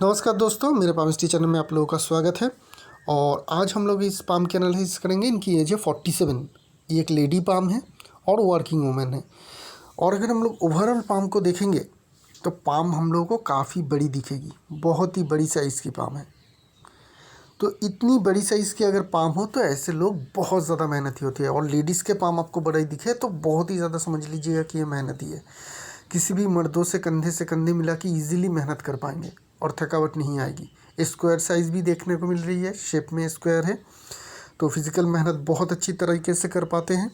नमस्कार दोस्तों, मेरे पाम स्टी चैनल में आप लोगों का स्वागत है। और आज हम लोग इस पाम की एनालिसिस करेंगे। इनकी एज है 47। ये एक लेडी पाम है और वर्किंग वूमेन है। और अगर हम लोग ओवरऑल पाम को देखेंगे तो पाम हम लोगों को काफ़ी बड़ी दिखेगी। बहुत ही बड़ी साइज़ की पाम है। तो इतनी बड़ी साइज़ की अगर पाम हो तो ऐसे लोग बहुत ज़्यादा मेहनती होती है। और लेडीज़ के पाम आपको बड़ा ही दिखे तो बहुत ही ज़्यादा समझ लीजिएगा कि ये मेहनती है। किसी भी मर्दों से कंधे मिला के ईजिली मेहनत कर पाएंगे और थकावट नहीं आएगी। स्क्वायर साइज़ भी देखने को मिल रही है, शेप में स्क्वायर है। तो फिज़िकल मेहनत बहुत अच्छी तरीके से कर पाते हैं।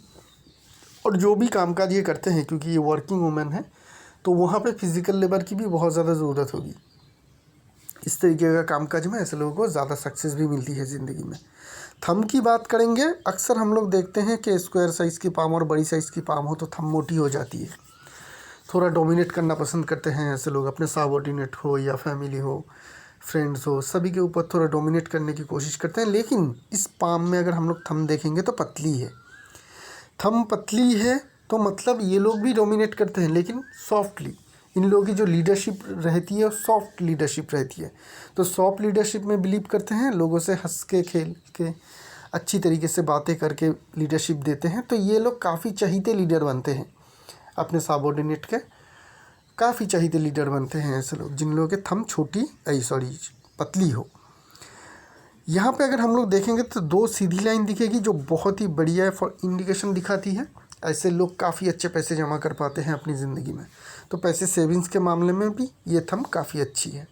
और जो भी कामकाज ये करते हैं, क्योंकि ये वर्किंग वूमेन है, तो वहाँ पे फिज़िकल लेबर की भी बहुत ज़्यादा ज़रूरत होगी। इस तरीके का कामकाज में ऐसे लोगों को ज़्यादा सक्सेस भी मिलती है ज़िंदगी में। थंब की बात करेंगे, अक्सर हम लोग देखते हैं कि स्क्वायर साइज़ की पाम और बड़ी साइज़ की पाम हो तो थंब मोटी हो जाती है। थोड़ा डोमिनेट करना पसंद करते हैं ऐसे लोग, अपने सबऑर्डिनेट हो या फैमिली हो, फ्रेंड्स हो, सभी के ऊपर थोड़ा डोमिनेट करने की कोशिश करते हैं। लेकिन इस पाम में अगर हम लोग थंब देखेंगे तो पतली है। थंब पतली है तो मतलब ये लोग भी डोमिनेट करते हैं, लेकिन सॉफ्टली। इन लोगों की जो लीडरशिप रहती है वो सॉफ्ट लीडरशिप रहती है। तो सॉफ्ट लीडरशिप में बिलीव करते हैं, लोगों से हंस के खेल के अच्छी तरीके से बातें करके लीडरशिप देते हैं। तो ये लोग काफ़ी चहीते लीडर बनते हैं, अपने सबऑर्डिनेट के काफ़ी चहीते लीडर बनते हैं ऐसे लोग जिन लोगों के थंब पतली हो। यहाँ पे अगर हम लोग देखेंगे तो दो सीधी लाइन दिखेगी जो बहुत ही बढ़िया फॉर इंडिकेशन दिखाती है। ऐसे लोग काफ़ी अच्छे पैसे जमा कर पाते हैं अपनी ज़िंदगी में। तो पैसे सेविंग्स के मामले में भी ये थंब काफ़ी अच्छी है।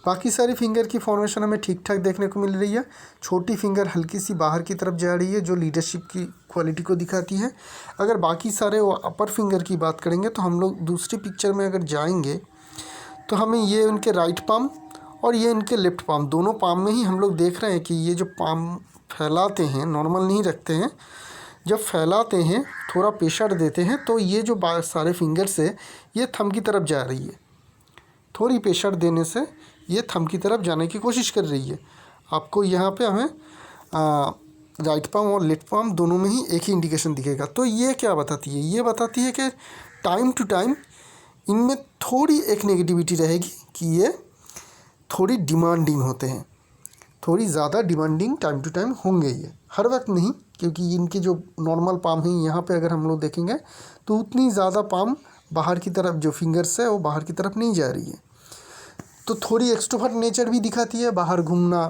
बाकी सारी फिंगर की फॉर्मेशन हमें ठीक ठाक देखने को मिल रही है। छोटी फिंगर हल्की सी बाहर की तरफ जा रही है जो लीडरशिप की क्वालिटी को दिखाती है। अगर बाकी सारे वो अपर फिंगर की बात करेंगे तो हम लोग दूसरी पिक्चर में अगर जाएंगे तो हमें ये उनके राइट पाम और ये इनके लेफ्ट पाम, दोनों पाम में ही हम लोग देख रहे हैं कि ये जो पाम फैलाते हैं, नॉर्मल नहीं रखते हैं, जब फैलाते हैं थोड़ा प्रेशर देते हैं तो ये जो सारे फिंगर से ये थंब की तरफ जा रही है। थोड़ी प्रेशर देने से ये थंब की तरफ जाने की कोशिश कर रही है। आपको यहाँ पे हमें राइट पाम और लेफ्ट पाम दोनों में ही एक ही इंडिकेशन दिखेगा। तो ये क्या बताती है? ये बताती है कि टाइम टू टाइम इनमें थोड़ी एक नेगेटिविटी रहेगी कि ये थोड़ी डिमांडिंग होते हैं, थोड़ी ज़्यादा डिमांडिंग टाइम टू टाइम होंगे। ये हर वक्त नहीं, क्योंकि इनके जो नॉर्मल पाम हैं यहाँ पे अगर हम लोग देखेंगे तो उतनी ज़्यादा पाम बाहर की तरफ जो फिंगर्स है वो बाहर की तरफ नहीं जा रही है। तो थोड़ी एक्सट्रोवर्ट नेचर भी दिखाती है, बाहर घूमना,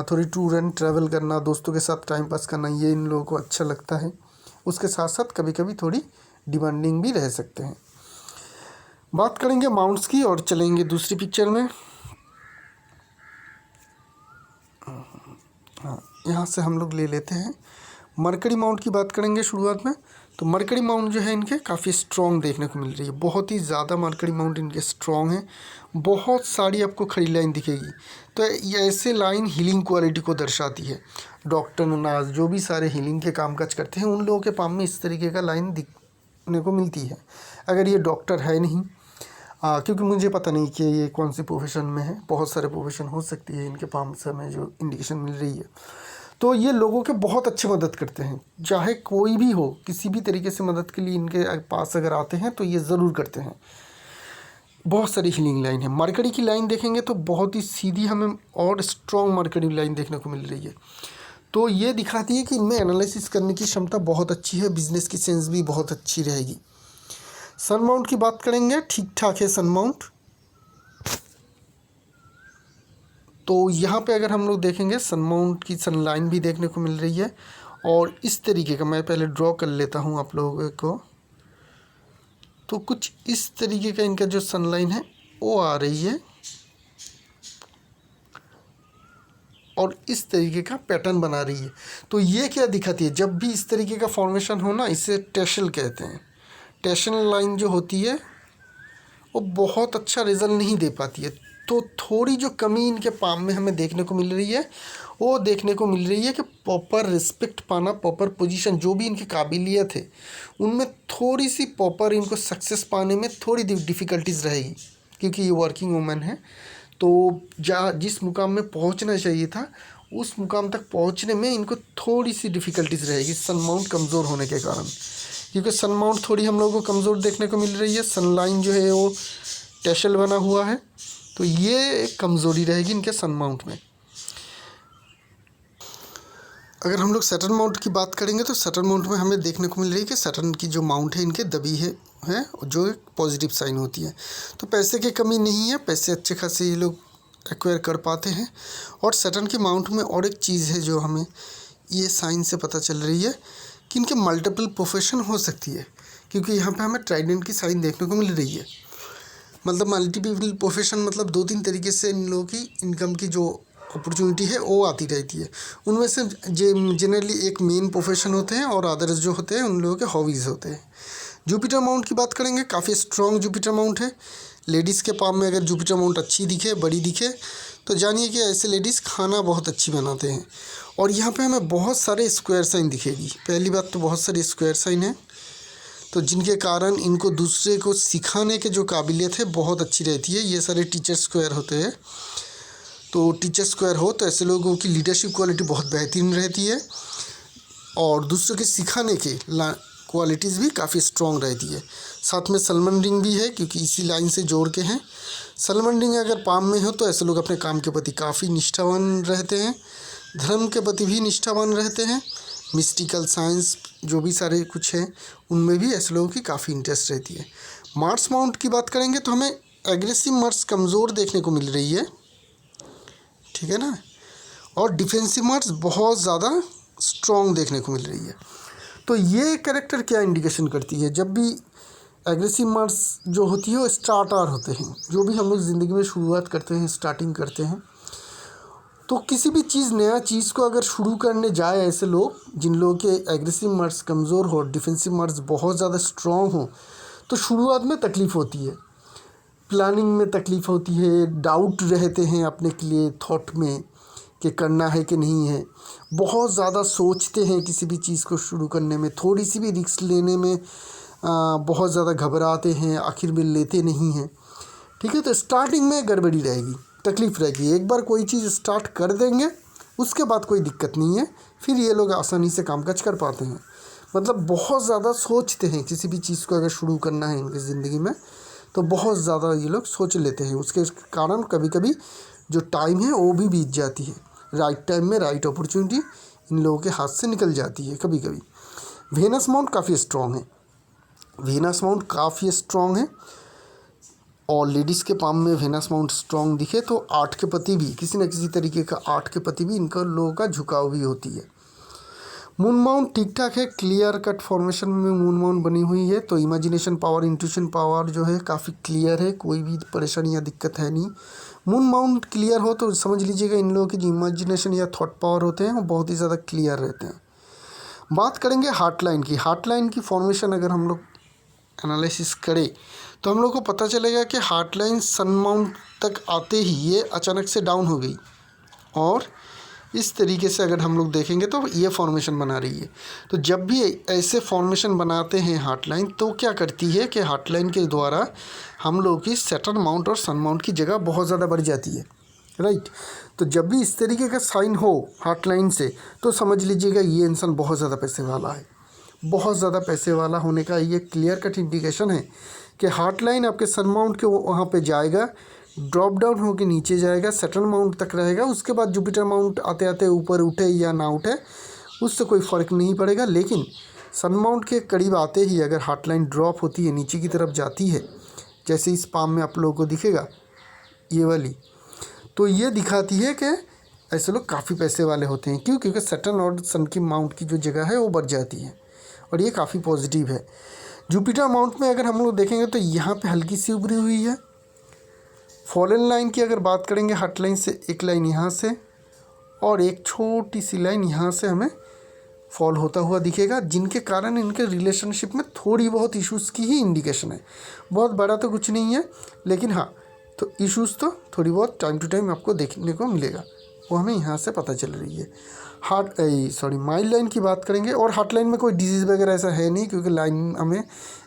थोड़ी टूर एंड ट्रैवल करना, दोस्तों के साथ टाइम पास करना, ये इन लोगों को अच्छा लगता है। उसके साथ साथ कभी कभी थोड़ी डिमांडिंग भी रह सकते हैं। बात करेंगे माउंट्स की और चलेंगे दूसरी पिक्चर में। यहाँ से हम लोग ले लेते हैं मरकरी माउंट की बात करेंगे शुरुआत में। तो मरकरी माउंट जो है इनके काफ़ी स्ट्रॉन्ग देखने को मिल रही है, बहुत ही ज़्यादा मरकरी माउंट इनके स्ट्रॉन्ग है। बहुत सारी आपको खड़ी लाइन दिखेगी। तो ये ऐसे लाइन हीलिंग क्वालिटी को दर्शाती है। डॉक्टर नर्स जो भी सारे हीलिंग के कामकाज करते हैं उन लोगों के पाम में इस तरीके का लाइन दिखने को मिलती है। अगर ये डॉक्टर है नहीं, क्योंकि मुझे पता नहीं कि ये कौन सी प्रोफेशन में है, बहुत सारे प्रोफेशन हो सकती है इनके पाम से हमें जो इंडिकेशन मिल रही है। तो ये लोगों के बहुत अच्छे मदद करते हैं, चाहे कोई भी हो, किसी भी तरीके से मदद के लिए इनके पास अगर आते हैं तो ये ज़रूर करते हैं। बहुत सारी हीलिंग लाइन है। मरकरी की लाइन देखेंगे तो बहुत ही सीधी हमें और स्ट्रॉन्ग मरकरी लाइन देखने को मिल रही है। तो ये दिखाती है कि इनमें एनालिसिस करने की क्षमता बहुत अच्छी है, बिजनेस की सेंस भी बहुत अच्छी रहेगी। सन माउंट की बात करेंगे, ठीक ठाक है सन माउंट। तो यहाँ पे अगर हम लोग देखेंगे सन माउंट की सन लाइन भी देखने को मिल रही है। और इस तरीके का मैं पहले ड्रॉ कर लेता हूँ आप लोगों को। तो कुछ इस तरीके का इनका जो सन लाइन है वो आ रही है और इस तरीके का पैटर्न बना रही है। तो ये क्या दिखाती है? जब भी इस तरीके का फॉर्मेशन हो ना, इसे टेसल कहते हैं। टेसल लाइन जो होती है वो बहुत अच्छा रिजल्ट नहीं दे पाती है। तो थोड़ी जो कमी इनके पाम में हमें देखने को मिल रही है वो देखने को मिल रही है कि प्रॉपर रिस्पेक्ट पाना, प्रॉपर पोजीशन, जो भी इनकी काबिलियत है उनमें थोड़ी सी प्रॉपर इनको सक्सेस पाने में थोड़ी डिफ़िकल्टीज़ रहेगी, क्योंकि ये वर्किंग वूमेन है। तो जिस मुकाम में पहुंचना चाहिए था उस मुकाम तक पहुंचने में इनको थोड़ी सी डिफ़िकल्टीज़ रहेगी सन माउंट कमज़ोर होने के कारण। क्योंकि सन माउंट थोड़ी हम लोगों को कमज़ोर देखने को मिल रही है। सन लाइन जो है वो टेसल बना हुआ है तो ये एक कमज़ोरी रहेगी इनके सन माउंट में। अगर हम लोग सैटर्न माउंट की बात करेंगे तो सैटर्न माउंट में हमें देखने को मिल रही है कि सैटर्न की जो माउंट है इनके दबी है जो एक पॉजिटिव साइन होती है। तो पैसे की कमी नहीं है, पैसे अच्छे खासे ये लोग एक्वायर कर पाते हैं। और सैटर्न की माउंट में और एक चीज़ है जो हमें ये साइन से पता चल रही है कि इनके मल्टीपल प्रोफेशन हो सकती है, क्योंकि यहाँ पे हमें ट्राइडेंट की साइन देखने को मिल रही है। मतलब मल्टीपल प्रोफेशन मतलब 2-3 तरीके से इन लोगों की इनकम की जो अपॉर्चुनिटी है वो आती रहती है। उनमें से जनरली एक मेन प्रोफेशन होते हैं और अदर्स जो होते हैं उन लोगों के हॉबीज़ होते हैं। जुपिटर माउंट की बात करेंगे, काफ़ी स्ट्रॉन्ग जुपिटर माउंट है। लेडीज़ के पाम में अगर जुपिटर माउंट अच्छी दिखे, बड़ी दिखे, तो जानिए कि ऐसे लेडीज़ खाना बहुत अच्छी बनाते हैं। और यहाँ पे हमें बहुत सारे स्क्वायर साइन दिखेगी। पहली बात तो बहुत सारे स्क्वायर साइन हैं, तो जिनके कारण इनको दूसरे को सिखाने के जो काबिलियत है बहुत अच्छी रहती है। ये सारे टीचर स्क्वायर होते हैं। तो टीचर स्क्वायर हो तो ऐसे लोगों की लीडरशिप क्वालिटी बहुत बेहतरीन रहती है और दूसरों के सिखाने के क्वालिटीज़ भी काफ़ी स्ट्रॉन्ग रहती है। साथ में सलमन रिंग भी है, क्योंकि इसी लाइन से जोड़ के हैं। सलमन रिंग अगर पाम में हो तो ऐसे लोग अपने काम के प्रति काफ़ी निष्ठावान रहते हैं, धर्म के प्रति भी निष्ठावान रहते हैं। मिस्टिकल साइंस जो भी सारे कुछ हैं उनमें भी ऐसे लोगों की काफ़ी इंटरेस्ट रहती है। मार्स माउंट की बात करेंगे तो हमें एग्रेसिव मार्स कमज़ोर देखने को मिल रही है, ठीक है ना, और डिफेंसिव मार्स बहुत ज़्यादा स्ट्रॉन्ग देखने को मिल रही है। तो ये कैरेक्टर क्या इंडिकेशन करती है? जब भी एग्रेसिव मार्स जो होती है वो स्टार्टर होते हैं। जो भी हम लोग ज़िंदगी में शुरुआत करते हैं, स्टार्टिंग करते हैं, तो किसी भी नया चीज़ को अगर शुरू करने जाए ऐसे लोग जिन लोगों के एग्रेसिव मार्स कमज़ोर हो, डिफेंसिव मार्स बहुत ज़्यादा स्ट्रॉन्ग हो, तो शुरुआत में तकलीफ़ होती है, प्लानिंग में तकलीफ़ होती है, डाउट रहते हैं अपने के लिए थॉट में कि करना है कि नहीं है। बहुत ज़्यादा सोचते हैं किसी भी चीज़ को शुरू करने में, थोड़ी सी भी रिस्क लेने में बहुत ज़्यादा घबराते हैं, आखिर में लेते नहीं हैं, ठीक है। तो स्टार्टिंग में गड़बड़ी रहेगी, तकलीफ़ रहेगी। एक बार कोई चीज़ स्टार्ट कर देंगे उसके बाद कोई दिक्कत नहीं है, फिर ये लोग आसानी से कामकाज कर पाते हैं। मतलब बहुत ज़्यादा सोचते हैं किसी भी चीज़ को अगर शुरू करना है इनकी ज़िंदगी में, तो बहुत ज़्यादा ये लोग सोच लेते हैं। उसके कारण कभी कभी जो टाइम है वो भी बीत जाती है, राइट टाइम में राइट अपॉर्चुनिटी इन लोगों के हाथ से निकल जाती है कभी कभी। वेनस माउंट काफ़ी स्ट्रॉन्ग है, वेनस माउंट काफ़ी स्ट्रॉन्ग है। और लेडीज़ के पाम में वेनस माउंट स्ट्रॉन्ग दिखे तो आर्ट के प्रति भी किसी न किसी तरीके का आर्ट के प्रति भी इनका लोगों का झुकाव भी होती है। मून माउंट ठीक ठाक है, क्लियर कट फॉर्मेशन में मून माउंट बनी हुई है, तो इमेजिनेशन पावर, इंट्यूशन पावर जो है काफ़ी क्लियर है, कोई भी परेशानी या दिक्कत है नहीं। मून माउंट क्लियर हो तो समझ लीजिएगा इन लोगों की जो इमेजिनेशन या थॉट पावर होते हैं वो बहुत ही ज़्यादा क्लियर रहते हैं। बात करेंगे हार्ट लाइन की। हार्ट लाइन की फॉर्मेशन अगर हम लोग एनालिसिस करें तो हम लोग को पता चलेगा कि हार्ट लाइन सन माउंट तक आते ही ये अचानक से डाउन हो गई, और इस तरीके से अगर हम लोग देखेंगे तो ये फॉर्मेशन बना रही है। तो जब भी ऐसे फॉर्मेशन बनाते हैं हार्ट लाइन, तो क्या करती है कि हार्ट लाइन के द्वारा हम लोग की सैटर्न माउंट और सन माउंट की जगह बहुत ज़्यादा बढ़ जाती है, राइट। तो जब भी इस तरीके का साइन हो हार्ट लाइन से, तो समझ लीजिएगा ये इंसान बहुत ज़्यादा पैसे वाला है। बहुत ज़्यादा पैसे वाला होने का ये क्लियर कट इंडिकेशन है कि हार्ट लाइन आपके सन माउंट के वहाँ पे जाएगा, ड्रॉप डाउन होकर नीचे जाएगा, सैटर्न माउंट तक रहेगा, उसके बाद जुपिटर माउंट आते आते ऊपर उठे या ना उठे उससे कोई फ़र्क नहीं पड़ेगा। लेकिन सन माउंट के करीब आते ही अगर हार्ट लाइन ड्रॉप होती है, नीचे की तरफ जाती है, जैसे इस पाम में आप लोगों को दिखेगा ये वाली, तो ये दिखाती है कि ऐसे लोग काफ़ी पैसे वाले होते हैं। क्यों? क्योंकि सैटर्न और सन की माउंट की जो जगह है वो बढ़ जाती है, और ये काफ़ी पॉजिटिव है। जुपिटर माउंट में अगर हम लोग देखेंगे तो यहाँ पे हल्की सी उभरी हुई है। फॉलन लाइन की अगर बात करेंगे, हार्ट लाइन से एक लाइन यहाँ से और एक छोटी सी लाइन यहाँ से हमें फॉल होता हुआ दिखेगा, जिनके कारण इनके रिलेशनशिप में थोड़ी बहुत इश्यूज़ की ही इंडिकेशन है। बहुत बड़ा तो कुछ नहीं है, लेकिन हाँ, तो इश्यूज़ तो थोड़ी बहुत टाइम टू टाइम आपको देखने को मिलेगा, वो हमें यहाँ से पता चल रही है। माइल्ड लाइन की बात करेंगे, और हार्ट लाइन में कोई डिजीज़ वगैरह ऐसा है नहीं, क्योंकि लाइन हमें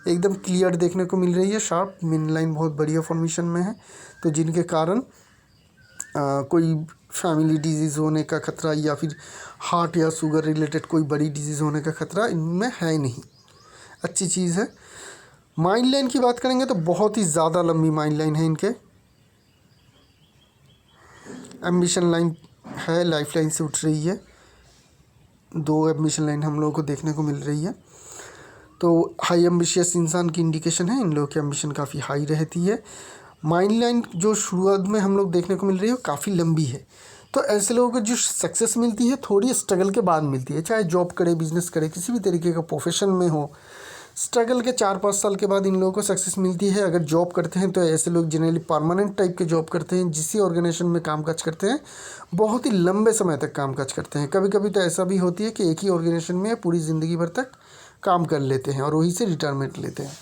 एकदम क्लियर देखने को मिल रही है, शार्प मेन लाइन बहुत बढ़िया फॉर्मेशन में है, तो जिनके कारण कोई फैमिली डिजीज़ होने का खतरा या फिर हार्ट या शुगर रिलेटेड कोई बड़ी डिजीज़ होने का खतरा इनमें है नहीं, अच्छी चीज़ है। माइल्ड लाइन की बात करेंगे तो बहुत ही ज़्यादा लंबी माइल्ड लाइन है इनके, एम्बिशन लाइन है, लाइफ लाइन से उठ रही है। 2 एम्बिशन लाइन हम लोगों को देखने को मिल रही है। तो हाई एम्बिशियस इंसान की इंडिकेशन है, इन लोगों की एम्बिशन काफ़ी हाई रहती है। माइंड लाइन जो शुरुआत में हम लोग देखने को मिल रही है वो काफ़ी लंबी है। तो ऐसे लोगों को जो सक्सेस मिलती है थोड़ी स्ट्रगल के बाद मिलती है, चाहे जॉब करे, बिजनेस करे, किसी भी तरीके का प्रोफेशन में हो, स्ट्रगल के 4-5 साल के बाद इन लोगों को सक्सेस मिलती है। अगर जॉब करते हैं तो ऐसे लोग जनरली परमानेंट टाइप के जॉब करते हैं, जिस ऑर्गेनाइजेशन में कामकाज करते हैं बहुत ही लंबे समय तक कामकाज करते हैं। कभी कभी तो ऐसा भी होती है कि एक ही ऑर्गेनाइजेशन में पूरी ज़िंदगी भर तक काम कर लेते हैं और वहीं से रिटायरमेंट लेते हैं।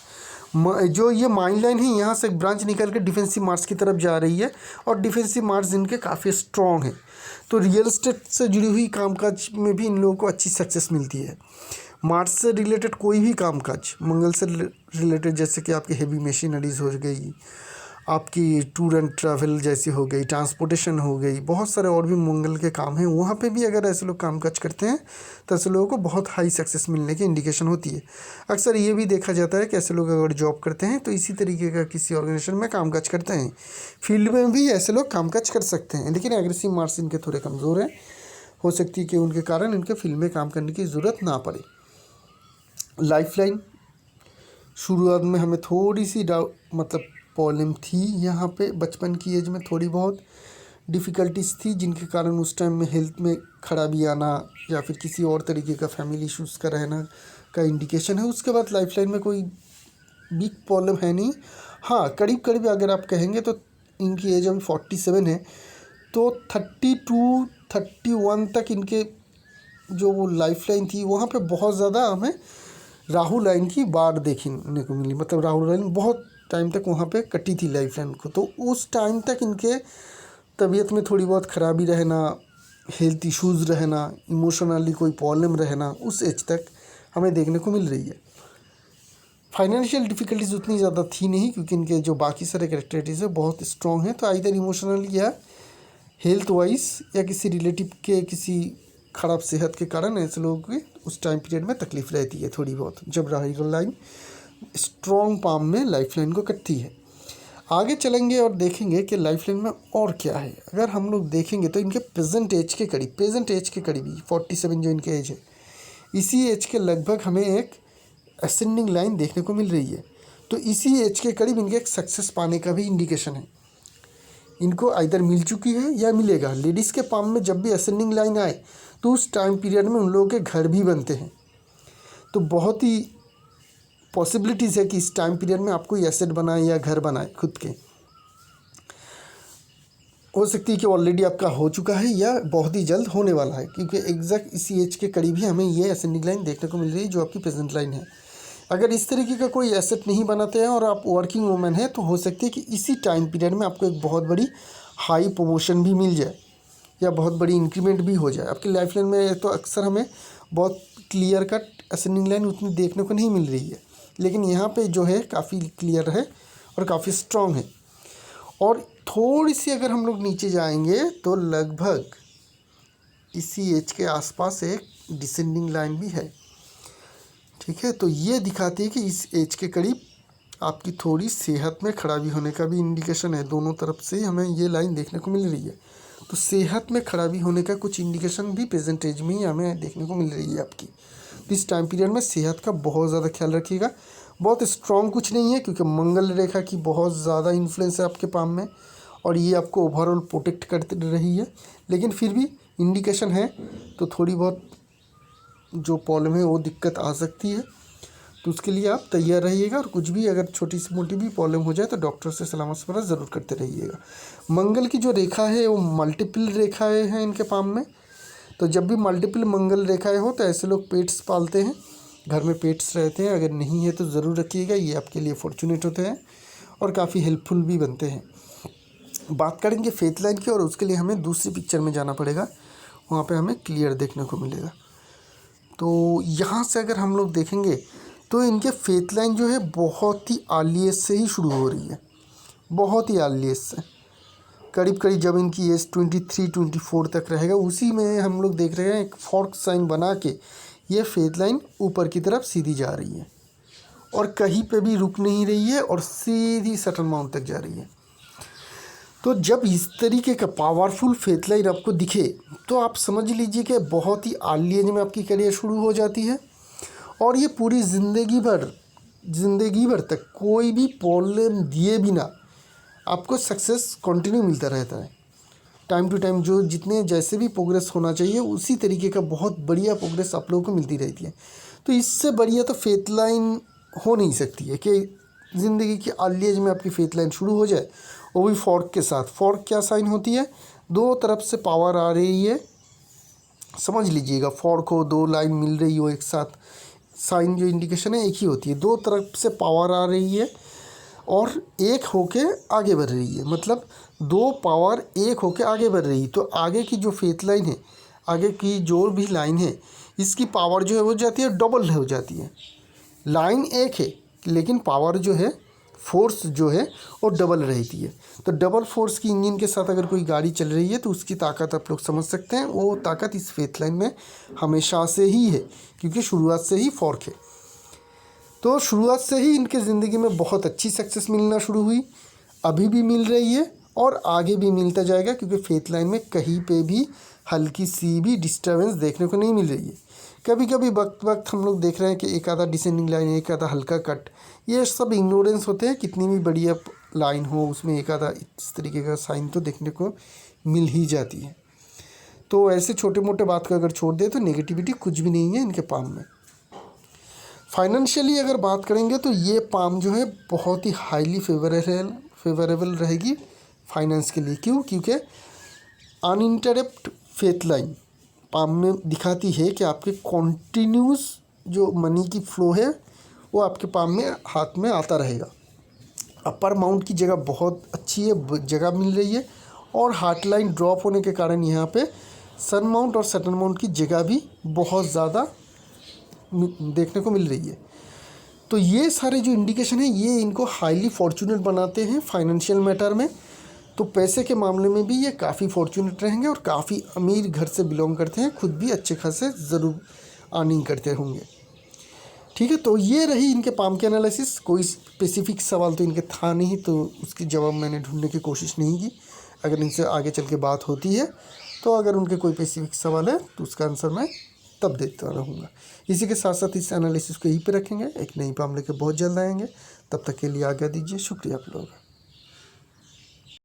जो ये माइंड लाइन है यहाँ से एक ब्रांच निकल के डिफेंसिव मार्स की तरफ जा रही है और डिफेंसिव मार्स इनके काफ़ी स्ट्रॉन्ग है। तो रियल एस्टेट से जुड़ी हुई कामकाज में भी इन लोगों को अच्छी सक्सेस मिलती है। मार्स से रिलेटेड कोई भी कामकाज, मंगल से रिलेटेड जैसे कि आपकी हेवी मशीनरीज हो गई, आपकी टूर एंड ट्रैवल जैसी हो गई, ट्रांसपोर्टेशन हो गई, बहुत सारे और भी मंगल के काम हैं, वहाँ पे भी अगर ऐसे लोग कामकाज करते हैं तो ऐसे लोगों को बहुत हाई सक्सेस मिलने की इंडिकेशन होती है। अक्सर ये भी देखा जाता है कि ऐसे लोग अगर जॉब करते हैं तो इसी तरीके का किसी ऑर्गेनाइजेशन में कामकाज करते हैं। फील्ड में भी ऐसे लोग कामकाज कर सकते हैं, लेकिन एग्रेसिव मार्स इनके थोड़े कमज़ोर हैं, हो सकती है कि उनके कारण इनके फील्ड में काम करने की ज़रूरत ना पड़े। लाइफ लाइन शुरुआत में हमें थोड़ी सी मतलब प्रॉब्लम थी, यहाँ पे बचपन की एज में थोड़ी बहुत डिफ़िकल्टीज थी, जिनके कारण उस टाइम में हेल्थ में खराबी आना या फिर किसी और तरीके का फैमिली इश्यूज़ का रहना का इंडिकेशन है। उसके बाद लाइफ लाइन में कोई बिग प्रॉब्लम है नहीं। हाँ, करीब करीब अगर आप कहेंगे तो इनकी एज अभी 47 है, तो 32-31 तक इनके जो वो लाइफ लाइन थी वहाँ पे बहुत ज़्यादा हमें राहु लाइन की बाढ़ देखने को मिली। मतलब राहु लाइन बहुत टाइम तक वहाँ पे कटी थी लाइफ लाइन को, तो उस टाइम तक इनके तबीयत में थोड़ी बहुत खराबी रहना, हेल्थ इश्यूज़ रहना, इमोशनली कोई प्रॉब्लम रहना उस एज तक हमें देखने को मिल रही है। फाइनेंशियल डिफ़िकल्टीज उतनी ज़्यादा थी नहीं, क्योंकि इनके जो बाकी सारे कैरेक्टरिटीज़ है बहुत स्ट्रॉन्ग हैं। तो आइदर इमोशनली या हेल्थ वाइज या किसी रिलेटिव के किसी ख़राब सेहत के कारण ऐसे लोगों की उस टाइम पीरियड में तकलीफ़ रहती है थोड़ी बहुत, जब राहु लाइन स्ट्रॉन्ग पाम में लाइफ लाइन को कटती है। आगे चलेंगे और देखेंगे कि लाइफ लाइन में और क्या है। अगर हम लोग देखेंगे तो इनके प्रेजेंट एज के करीब ही 47 जो इनके एज है, इसी एज के लगभग हमें एक असेंडिंग लाइन देखने को मिल रही है। तो इसी एज के करीब इनके एक सक्सेस पाने का भी इंडिकेशन है। इनको आइदर मिल चुकी है या मिलेगा। लेडीज़ के पाम में जब भी असेंडिंग लाइन आए तो उस टाइम पीरियड में उन लोगों के घर भी बनते हैं। तो बहुत ही पॉसिबिलिटीज़ है कि इस टाइम पीरियड में आप कोई एसेट बनाए या घर बनाए खुद के। हो सकती है कि ऑलरेडी आपका हो चुका है या बहुत ही जल्द होने वाला है, क्योंकि एग्जैक्ट इसी एज के करीब ही हमें ये असेंडिंग लाइन देखने को मिल रही है जो आपकी प्रेजेंट लाइन है। अगर इस तरीके का कोई एसेट नहीं बनाते हैं और आप वर्किंग वूमेन है तो हो सकती है कि इसी टाइम पीरियड में आपको एक बहुत बड़ी हाई प्रमोशन भी मिल जाए या बहुत बड़ी इंक्रीमेंट भी हो जाए आपकी लाइफ लाइन में। तो अक्सर हमें बहुत क्लियर कट असेंडिंग लाइन उतनी देखने को नहीं मिल रही है, लेकिन यहाँ पे जो है काफ़ी क्लियर है और काफ़ी स्ट्रॉन्ग है। और थोड़ी सी अगर हम लोग नीचे जाएंगे तो लगभग इसी एज के आसपास एक डिसेंडिंग लाइन भी है। ठीक है, तो ये दिखाती है कि इस एज के करीब आपकी थोड़ी सेहत में खराबी होने का भी इंडिकेशन है। दोनों तरफ से हमें ये लाइन देखने को मिल रही है। तो सेहत में खराबी होने का कुछ इंडिकेशन भी प्रेजेंट एज में ही हमें देखने को मिल रही है आपकी। तो इस टाइम पीरियड में सेहत का बहुत ज़्यादा ख्याल रखिएगा। बहुत स्ट्रॉन्ग कुछ नहीं है, क्योंकि मंगल रेखा की बहुत ज़्यादा इन्फ्लुएंस है आपके पाम में और ये आपको ओवरऑल प्रोटेक्ट करती रही है, लेकिन फिर भी इंडिकेशन है। तो थोड़ी बहुत जो प्रॉब्लम है वो दिक्कत आ सकती है, तो उसके लिए आप तैयार रहिएगा। और कुछ भी अगर छोटी सी मोटी भी प्रॉब्लम हो जाए तो डॉक्टर से सलाह मशवरा ज़रूर करते रहिएगा। मंगल की जो रेखा है वो मल्टीपल रेखाएं हैं इनके पाम में। तो जब भी मल्टीपल मंगल रेखाएं हो तो ऐसे लोग पेट्स पालते हैं, घर में पेट्स रहते हैं। अगर नहीं है तो ज़रूर रखिएगा, ये आपके लिए फॉर्चुनेट होते हैं और काफ़ी हेल्पफुल भी बनते हैं। बात करेंगे फेथ लाइन की, और उसके लिए हमें दूसरी पिक्चर में जाना पड़ेगा, वहाँ पे हमें क्लियर देखने को मिलेगा। तो यहाँ से अगर हम लोग देखेंगे तो इनके फेथ लाइन जो है बहुत ही अर्लीस्ट से ही शुरू हो रही है, बहुत ही अर्लीस्ट से। करीब करीब जब इनकी एज 23-24 तक रहेगा, उसी में हम लोग देख रहे हैं एक फॉर्क साइन बना के ये फेथ लाइन ऊपर की तरफ सीधी जा रही है और कहीं पे भी रुक नहीं रही है और सीधी सटल माउंट तक जा रही है। तो जब इस तरीके का पावरफुल फेथ लाइन आपको दिखे तो आप समझ लीजिए कि बहुत ही अर्ली एज में आपकी करियर शुरू हो जाती है और ये पूरी ज़िंदगी भर तक कोई भी प्रॉब्लम दिए बिना आपको सक्सेस कंटिन्यू मिलता रहता है। टाइम टू टाइम जो जितने जैसे भी प्रोग्रेस होना चाहिए उसी तरीके का बहुत बढ़िया प्रोग्रेस आप लोगों को मिलती रहती है। तो इससे बढ़िया तो फेथ लाइन हो नहीं सकती है कि ज़िंदगी की अर्ली एज में आपकी फेथ लाइन शुरू हो जाए, वो भी फॉर्क के साथ। फॉर्क क्या साइन होती है? दो तरफ से पावर आ रही है, समझ लीजिएगा। फॉर्क हो, दो लाइन मिल रही हो एक साथ, साइन जो इंडिकेशन है एक ही होती है। दो तरफ से पावर आ रही है और एक होके आगे बढ़ रही है, मतलब दो पावर एक होके आगे बढ़ रही है। तो आगे की जो फेथ लाइन है, आगे की जो भी लाइन है, इसकी पावर जो है वो जाती है डबल हो जाती है। लाइन एक है लेकिन पावर जो है, फोर्स जो है वो डबल रहती है। तो डबल फोर्स की इंजन के साथ अगर कोई गाड़ी चल रही है तो उसकी ताकत आप लोग समझ सकते हैं। वो ताकत इस फेथ लाइन में हमेशा से ही है क्योंकि शुरुआत से ही फॉर्क है। तो शुरुआत से ही इनके ज़िंदगी में बहुत अच्छी सक्सेस मिलना शुरू हुई, अभी भी मिल रही है और आगे भी मिलता जाएगा क्योंकि फेथ लाइन में कहीं पे भी हल्की सी भी डिस्टर्बेंस देखने को नहीं मिल रही है। कभी कभी वक्त हम लोग देख रहे हैं कि एक आधा डिसेंडिंग लाइन, एक आधा हल्का कट, ये सब इग्नोरेंस होते हैं। कितनी भी बढ़िया लाइन हो उसमें एक आधा इस तरीके का साइन तो देखने को मिल ही जाती है। तो ऐसे छोटे मोटे बात को अगर छोड़ दे तो नेगेटिविटी कुछ भी नहीं है इनके पाम में। फाइनेंशियली अगर बात करेंगे तो ये पाम जो है बहुत ही हाईली फेवरेबल रहेगी फाइनेंस के लिए। क्यों? क्योंकि अनइंटरप्ट फेथ लाइन पाम में दिखाती है कि आपके कॉन्टीन्यूस जो मनी की फ्लो है वो आपके पाम में हाथ में आता रहेगा। अपर माउंट की जगह बहुत अच्छी है, जगह मिल रही है और हार्ट लाइन ड्रॉप होने के कारण यहाँ पे सन माउंट और सटन माउंट की जगह भी बहुत ज़्यादा देखने को मिल रही है। तो ये सारे जो इंडिकेशन है ये इनको हाईली फॉर्चुनेट बनाते हैं फाइनेंशियल मैटर में। तो पैसे के मामले में भी ये काफ़ी फॉर्चुनेट रहेंगे और काफ़ी अमीर घर से बिलोंग करते हैं, खुद भी अच्छे खासे ज़रूर अर्निंग करते होंगे। ठीक है, तो ये रही इनके पाम के एनालिसिस। कोई स्पेसिफिक सवाल तो इनके था नहीं तो उसकी जवाब मैंने ढूंढने की कोशिश नहीं की। अगर इनसे आगे चल के बात होती है तो अगर उनके कोई स्पेसिफिक सवाल है तो उसका आंसर मैं तब देता रहूँगा। इसी के साथ साथ इस एनालिसिस को यहीं पे रखेंगे। एक नई पाम लेके बहुत जल्द आएंगे, तब तक के लिए आज्ञा दीजिए। शुक्रिया आप लोगों का।